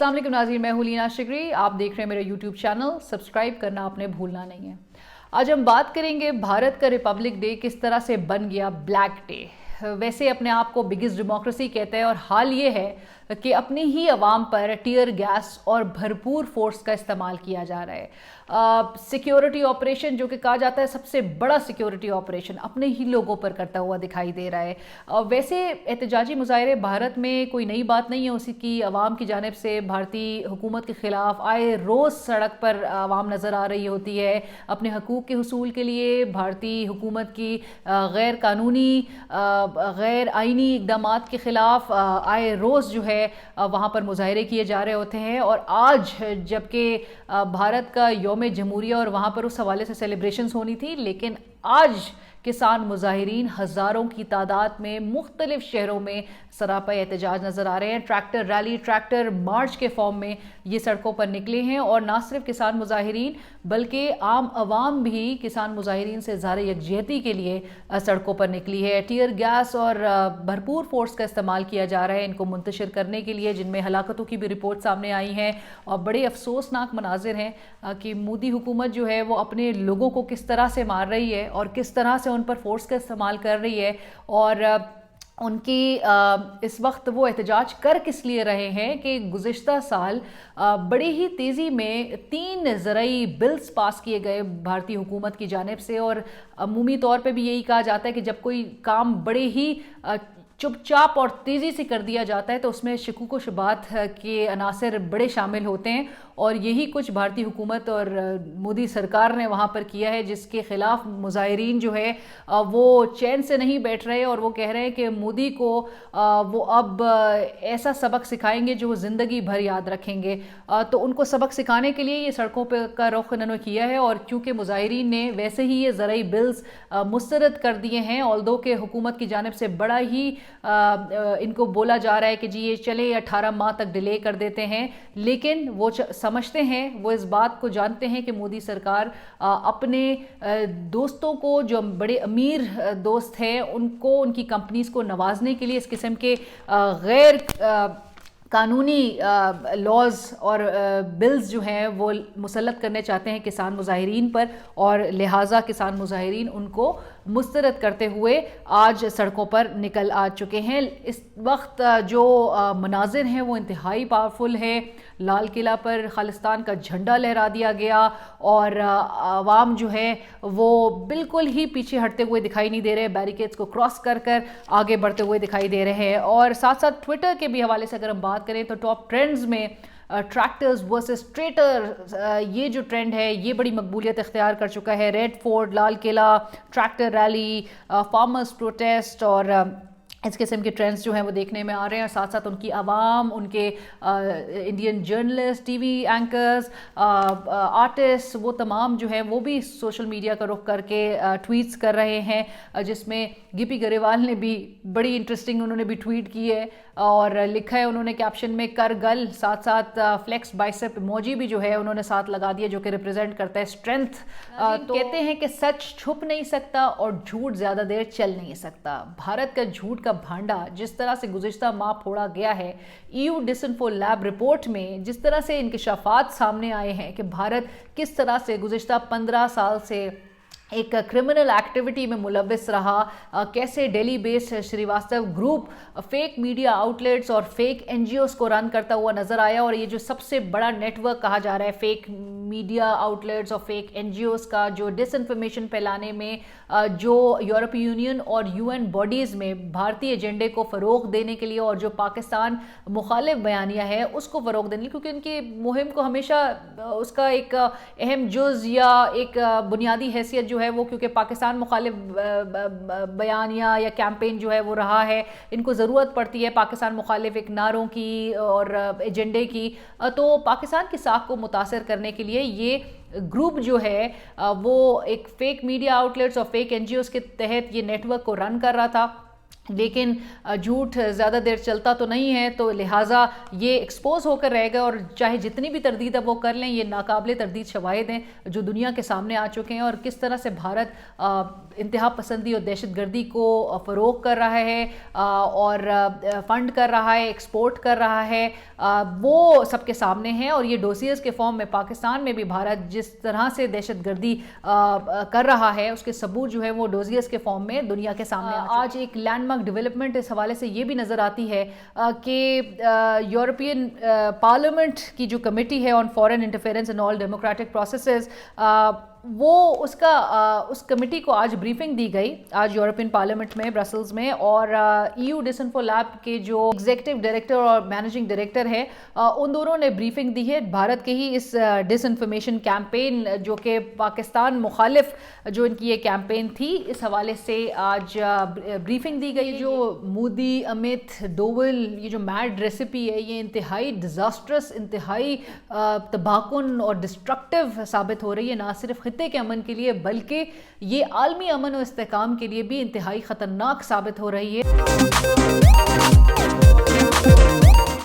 अस्सलाम वालेकुम नाज़रीन, मैं हूं लीना शिगरी। आप देख रहे हैं मेरा यूट्यूब चैनल, सब्सक्राइब करना आपने भूलना नहीं है। आज हम बात करेंगे भारत का रिपब्लिक डे किस तरह से बन गया ब्लैक डे। वैसे अपने आप को बिगेस्ट डेमोक्रेसी कहते हैं और हाल ये है कि अपनी ही आवाम पर टीयर गैस और भरपूर फोर्स का इस्तेमाल किया जा रहा है। सिक्योरिटी ऑपरेशन जो कि कहा जाता है सबसे बड़ा सिक्योरिटी ऑपरेशन अपने ही लोगों पर करता हुआ दिखाई दे रहा है। वैसे एहतजाजी मुजाहरे भारत में कोई नई बात नहीं है, उसी की आवाम की जानिब से भारतीय हुकूमत के ख़िलाफ़ आए रोज़ सड़क पर आवाम नज़र आ रही होती है। अपने हकूक़ के हुसूल के लिए भारतीय हुकूमत की गैर कानूनी गैर आइनी इक़दामात के ख़िलाफ़ आए रोज़ जो है वहाँ पर मुजाहरे किए जा रहे होते हैं। और आज जबकि भारत का यौम जमहूरिया और वहाँ पर उस हवाले से सेलिब्रेशंस होनी थी, लेकिन आज किसान मुजाहिरीन हज़ारों की तादाद में मुख्तलिफ शहरों में सरापा एहतजाज नज़र आ रहे हैं। ट्रैक्टर रैली, ट्रैक्टर मार्च के फॉर्म में ये सड़कों पर निकले हैं। और ना सिर्फ किसान मुजाहिरीन बल्कि आम आवाम भी किसान मुजाहिरीन से ज़ाहिर यकजहती के लिए सड़कों पर निकली है। टीयर गैस और भरपूर फोर्स का इस्तेमाल किया जा रहा है इनको मुंतशिर करने के लिए, जिनमें हलाकतों की भी रिपोर्ट सामने आई हैं। और बड़े अफसोसनाक मनाजिर हैं कि मोदी हुकूमत जो है वो अपने लोगों को किस तरह से मार रही है और किस तरह से उन पर फोर्स का इस्तेमाल कर रही है। और उनकी इस वक्त वो एहतजाज कर किस लिए रहे हैं कि गुज़िश्ता साल बड़ी ही तेज़ी में 3 ज़रई बिल्स पास किए गए भारतीय हुकूमत की जानिब से। और अमूमी तौर पे भी यही कहा जाता है कि जब कोई काम बड़े ही चुपचाप और तेज़ी से कर दिया जाता है तो उसमें शकूक व शुबात के अनासर बड़े शामिल होते हैं। और यही कुछ भारतीय हुकूमत और मोदी सरकार ने वहाँ पर किया है, जिसके ख़िलाफ़ मुजाहिरीन जो है वो चैन से नहीं बैठ रहे और वो कह रहे हैं कि मोदी को वो अब ऐसा सबक सिखाएंगे जो वो ज़िंदगी भर याद रखेंगे। तो उनको सबक सिखाने के लिए ये सड़कों पर का रुख इन्होंने किया है। और चूँकि मुजाहिरीन ने वैसे ही ये ज़रई बिल्स मुस्तरद कर दिए हैं, ऑल्दो के हुकूमत की जानिब से बड़ा ही इनको बोला जा रहा है कि जी ये चले 18 माह तक डिले कर देते हैं, लेकिन वो समझते हैं, वो इस बात को जानते हैं कि मोदी सरकार अपने दोस्तों को, जो बड़े अमीर दोस्त हैं, उनको उनकी कंपनीज को नवाजने के लिए इस किस्म के गैर कानूनी लॉज और बिल्स जो हैं वो मुसल्लत करने चाहते हैं किसान मुजाहिरीन पर। और लिहाजा किसान मुजाहिरीन उनको मुस्तरद करते हुए आज सड़कों पर निकल आ चुके हैं। इस वक्त जो मनाजिर हैं वो इंतहाई पावरफुल है। लाल किला पर खालिस्तान का झंडा लहरा दिया गया और आवाम जो है वो बिल्कुल ही पीछे हटते हुए दिखाई नहीं दे रहे, बैरिकेड्स को क्रॉस कर कर आगे बढ़ते हुए दिखाई दे रहे हैं। और साथ साथ ट्विटर के भी हवाले से अगर हम बात करें तो टॉप ट्रेंड्स में ट्रैक्टर्स वर्सेस ट्रेटर, ये जो ट्रेंड है ये बड़ी मकबूलियत इख्तियार कर चुका है। Red fort, Lal Qila, tractor rally, farmers protest और इस किस्म के ट्रेंड्स जो हैं वो देखने में आ रहे हैं। और साथ साथ उनकी आवाम, उनके Indian journalist, TV anchors, artist, वो तमाम जो हैं वो भी सोशल मीडिया का रुख करके ट्वीट्स कर रहे हैं, जिसमें गिपी गरेवाल ने भी बड़ी इंटरेस्टिंग उन्होंने भी ट्वीट की है और लिखा है उन्होंने कैप्शन में कर गल, साथ साथ फ्लेक्स बाइसेप इमोजी भी जो है उन्होंने साथ लगा दिया, जो कि रिप्रेजेंट करता है स्ट्रेंथ। तो कहते हैं कि सच छुप नहीं सकता और झूठ ज़्यादा देर चल नहीं सकता। भारत का झूठ का भांडा जिस तरह से गुज़िश्ता माह फोड़ा गया है, EU डिसइंफो लैब रिपोर्ट में जिस तरह से इंकशाफात सामने आए हैं कि भारत किस तरह से गुज़िश्ता 15 साल से एक क्रिमिनल एक्टिविटी में मुलव्विस रहा, कैसे Delhi based Srivastava group fake media outlets और फेक NGOs को रन करता हुआ नजर आया। और ये जो सबसे बड़ा नेटवर्क कहा जा रहा है फेक मीडिया आउटलेट्स और फेक NGOs का, जो डिसइंफॉर्मेशन फैलाने में, जो यूरोपीय यूनियन और UN बॉडीज़ में भारतीय एजेंडे को फ़रोग देने के लिए और जो पाकिस्तान मुखालिफ बयानिया है उसको फ़रोग देने के लिए, क्योंकि उनकी मुहिम को हमेशा उसका एक अहम जुज़ या एक बुनियादी हैसियत जो है वो, क्योंकि पाकिस्तान मुखालिफ बयानिया या कैंपेन जो है वो रहा है, इनको ज़रूरत पड़ती है पाकिस्तान मुखालिफ एक नारों की और एजेंडे की। तो पाकिस्तान की साख को मुतासर करने के लिए ये ग्रुप जो है वो एक फेक मीडिया आउटलेट्स और फेक NGOs के तहत ये नेटवर्क को रन कर रहा था। لیکن جھوٹ زیادہ دیر چلتا تو نہیں ہے، تو لہٰذا یہ ایکسپوز ہو کر رہے گا، اور چاہے جتنی بھی تردید اب وہ کر لیں، یہ ناقابل تردید شواہد ہیں جو دنیا کے سامنے آ چکے ہیں، اور کس طرح سے بھارت انتہا پسندی اور دہشت گردی کو فروغ کر رہا ہے اور فنڈ کر رہا ہے، ایکسپورٹ کر رہا ہے، وہ سب کے سامنے ہیں۔ اور یہ ڈوسیئرز کے فارم میں پاکستان میں بھی بھارت جس طرح سے دہشت گردی کر رہا ہے، اس کے ثبوت جو ہے وہ ڈوسیئرز کے فارم میں دنیا کے سامنے آج ایک لینڈ مارک ڈیولپمنٹ اس حوالے سے یہ بھی نظر آتی ہے کہ یورپین پارلیمنٹ کی جو کمیٹی ہے on foreign interference in all democratic processes, وہ اس کمیٹی کو آج بریفنگ دی گئی آج یورپین پارلیمنٹ میں برسلز میں، اور EU ڈسانفو لیب کے جو ایگزیکٹو ڈائریکٹر اور مینیجنگ ڈائریکٹر ہے، ان دونوں نے بریفنگ دی ہے بھارت کے ہی اس ڈس انفارمیشن کیمپین جو کہ پاکستان مخالف جو ان کی یہ کیمپین تھی، اس حوالے سے آج بریفنگ دی گئی۔ جو مودی امت ڈوول یہ جو میڈ ریسیپی ہے، یہ انتہائی ڈیزاسٹرس، انتہائی تباہ کن اور ڈسٹرکٹیو ثابت ہو رہی ہے، نہ صرف خطے کے امن کے لیے بلکہ یہ عالمی امن و استحکام کے لیے بھی انتہائی خطرناک ثابت ہو رہی ہے۔